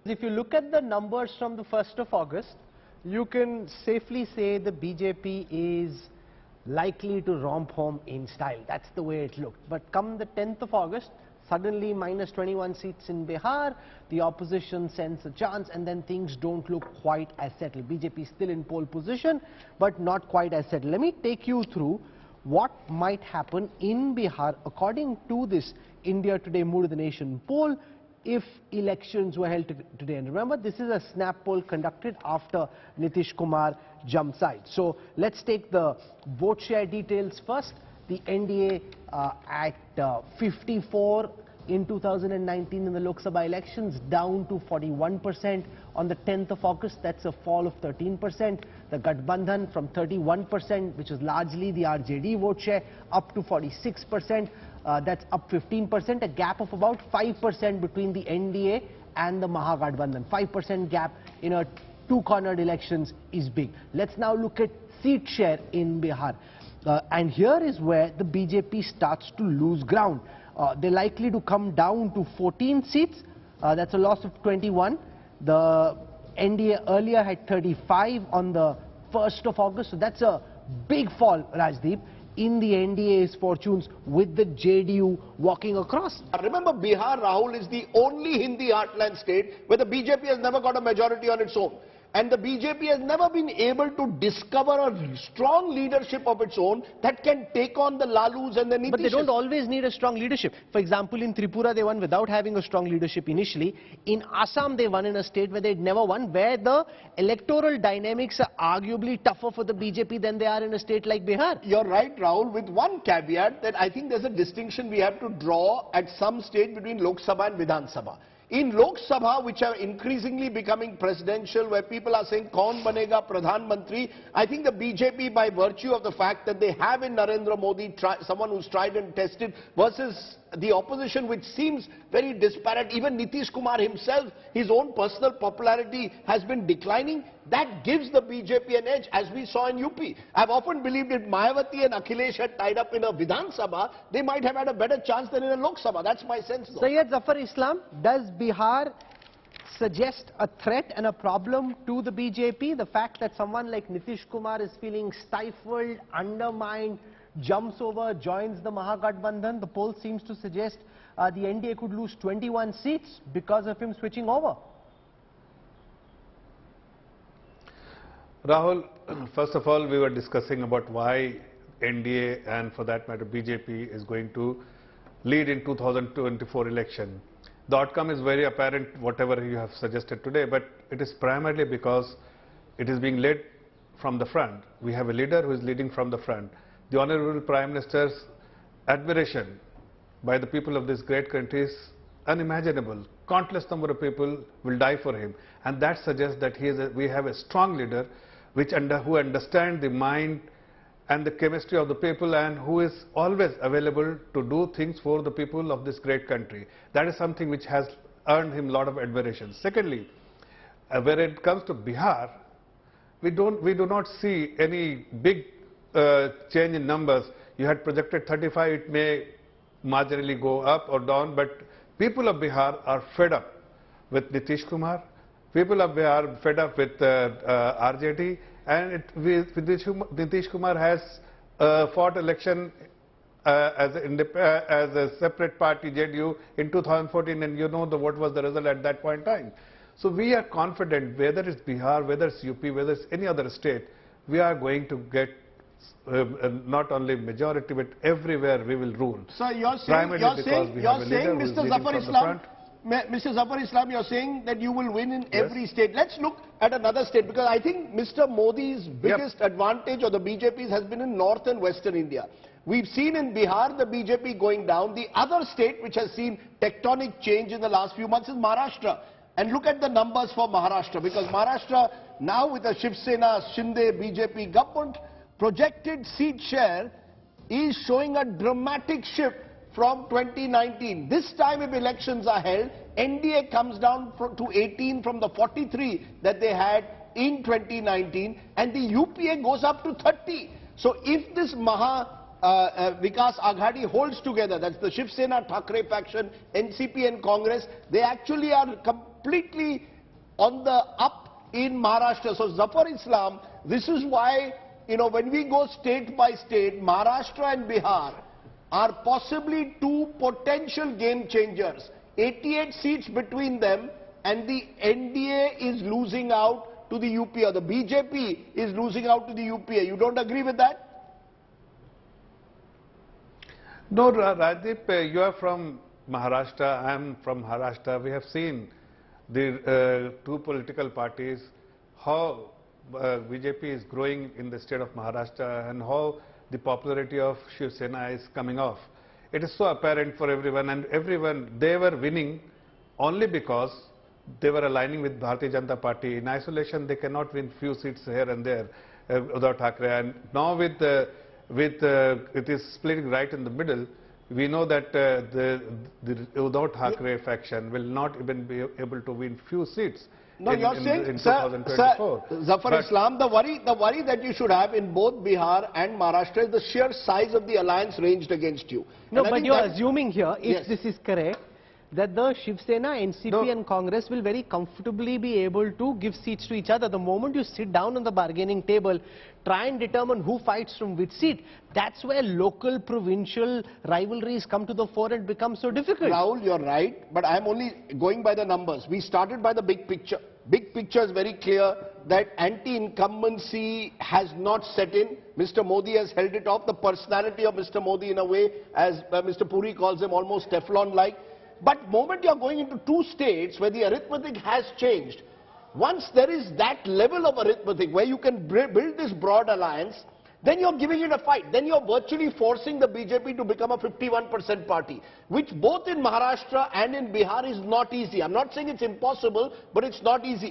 If you look at the numbers from the 1st of August, you can safely say the BJP is likely to romp home in style. That's the way it looked. But come the 10th of August, suddenly minus 21 seats in Bihar, the opposition sends a chance, and then things don't look quite as settled. BJP is still in pole position, but not quite as settled. Let me take you through what might happen in Bihar according to this India Today Mood of the Nation poll if elections were held today. And remember, this is a snap poll conducted after Nitish Kumar jumped side. So let's take the vote share details first. The NDA at 54 in 2019 in the Lok Sabha elections, down to 41% on the 10th of August. That's a fall of 13%. The Gathbandhan from 31%, which is largely the RJD vote share, up to 46%. That's up 15%, a gap of about 5% between the NDA and the Mahagathbandhan. 5% gap in a two-cornered elections is big. Let's now look at seat share in Bihar. And here is where the BJP starts to lose ground. They're likely to come down to 14 seats. That's a loss of 21. The NDA earlier had 35 on the 1st of August. So that's a big fall, Rajdeep, in the NDA's fortunes, with the JDU walking across. Remember, Bihar, Rahul, is the only Hindi heartland state where the BJP has never got a majority on its own. And the BJP has never been able to discover a strong leadership of its own that can take on the Lalus and the Nitishes. But they don't always need a strong leadership. For example, in Tripura, they won without having a strong leadership initially. In Assam, they won in a state where they'd never won, where the electoral dynamics are arguably tougher for the BJP than they are in a state like Bihar. You're right, Rahul, with one caveat that I think there's a distinction we have to draw at some stage between Lok Sabha and Vidhan Sabha. In Lok Sabha, which are increasingly becoming presidential, where people are saying, "Kaun banega Pradhan Mantri," I think the BJP, by virtue of the fact that they have in Narendra Modi someone who's tried and tested, versus the opposition, which seems very disparate. Even Nitish Kumar himself, his own personal popularity has been declining. That gives the BJP an edge, as we saw in UP. I've often believed if Mayawati and Akhilesh had tied up in a Vidhan Sabha, they might have had a better chance than in a Lok Sabha. That's my sense, though. Syed Zafar Islam, does Bihar suggest a threat and a problem to the BJP? The fact that someone like Nitish Kumar is feeling stifled, undermined, jumps over, joins the Mahagathbandhan. The poll seems to suggest the NDA could lose 21 seats because of him switching over. Rahul, first of all, we were discussing about why NDA and for that matter BJP is going to lead in 2024 election. The outcome is very apparent, whatever you have suggested today, but it is primarily because it is being led from the front. We have a leader who is leading from the front. The Honorable Prime Minister's admiration by the people of this great country is unimaginable. Countless number of people will die for him, and that suggests that we have a strong leader who understands the mind and the chemistry of the people, and who is always available to do things for the people of this great country. That is something which has earned him a lot of admiration. Secondly, when it comes to Bihar, we do not see any big change in numbers. You had projected 35, it may marginally go up or down, but people of Bihar are fed up with Nitish Kumar. People of Bihar are fed up with RJD, and Nitish Kumar has fought election as a separate party, JDU, in 2014, and you know what was the result at that point in time. So we are confident, whether it's Bihar, whether it's UP, whether it's any other state, we are going to get not only majority, but everywhere we will rule. So you're saying, Mr. Zafar Islam, Mr. Zafar Islam, you're saying that you will win in every state. Let's look at another state, because I think Mr. Modi's biggest advantage, or the BJP's, has been in north and western India. We've seen in Bihar the BJP going down. The other state which has seen tectonic change in the last few months is Maharashtra. And look at the numbers for Maharashtra, because Maharashtra now, with the Shiv Sena Shinde BJP government, projected seat share is showing a dramatic shift from 2019. This time, if elections are held, NDA comes down to 18 from the 43 that they had in 2019, and the UPA goes up to 30. So if this Vikas Aghadi holds together, that's the Shiv Sena Thackeray faction, NCP and Congress, they actually are completely on the up in Maharashtra. So Zafar Islam, this is why, you know, when we go state by state, Maharashtra and Bihar are possibly two potential game changers. 88 seats between them, and the NDA is losing out to the UPA. The BJP is losing out to the UPA. You don't agree with that? No, Rajdeep, you are from Maharashtra, I am from Maharashtra. We have seen the two political parties, how BJP is growing in the state of Maharashtra and how the popularity of Shiv Sena is coming off. It is so apparent for everyone, and everyone, they were winning only because they were aligning with Bharatiya Janata Party. In isolation, they cannot win few seats here and there without Thackeray. And now with it is splitting right in the middle, we know that the without Thackeray faction will not even be able to win few seats. No, you're saying, in 2024. Sir, Zafar Islam, the worry that you should have in both Bihar and Maharashtra is the sheer size of the alliance ranged against you. No, but you're assuming here, if this is correct, that the Shiv Sena, NCP and Congress will very comfortably be able to give seats to each other. The moment you sit down on the bargaining table, try and determine who fights from which seat, that's where local, provincial rivalries come to the fore and become so difficult. Rahul, you're right, but I'm only going by the numbers. We started by the big picture. Big picture is very clear that anti-incumbency has not set in. Mr. Modi has held it off. The personality of Mr. Modi, in a way, as Mr. Puri calls him, almost Teflon-like. But moment you're going into two states where the arithmetic has changed, once there is that level of arithmetic where you can build this broad alliance, then you're giving it a fight. Then you're virtually forcing the BJP to become a 51% party, which both in Maharashtra and in Bihar is not easy. I'm not saying it's impossible, but it's not easy.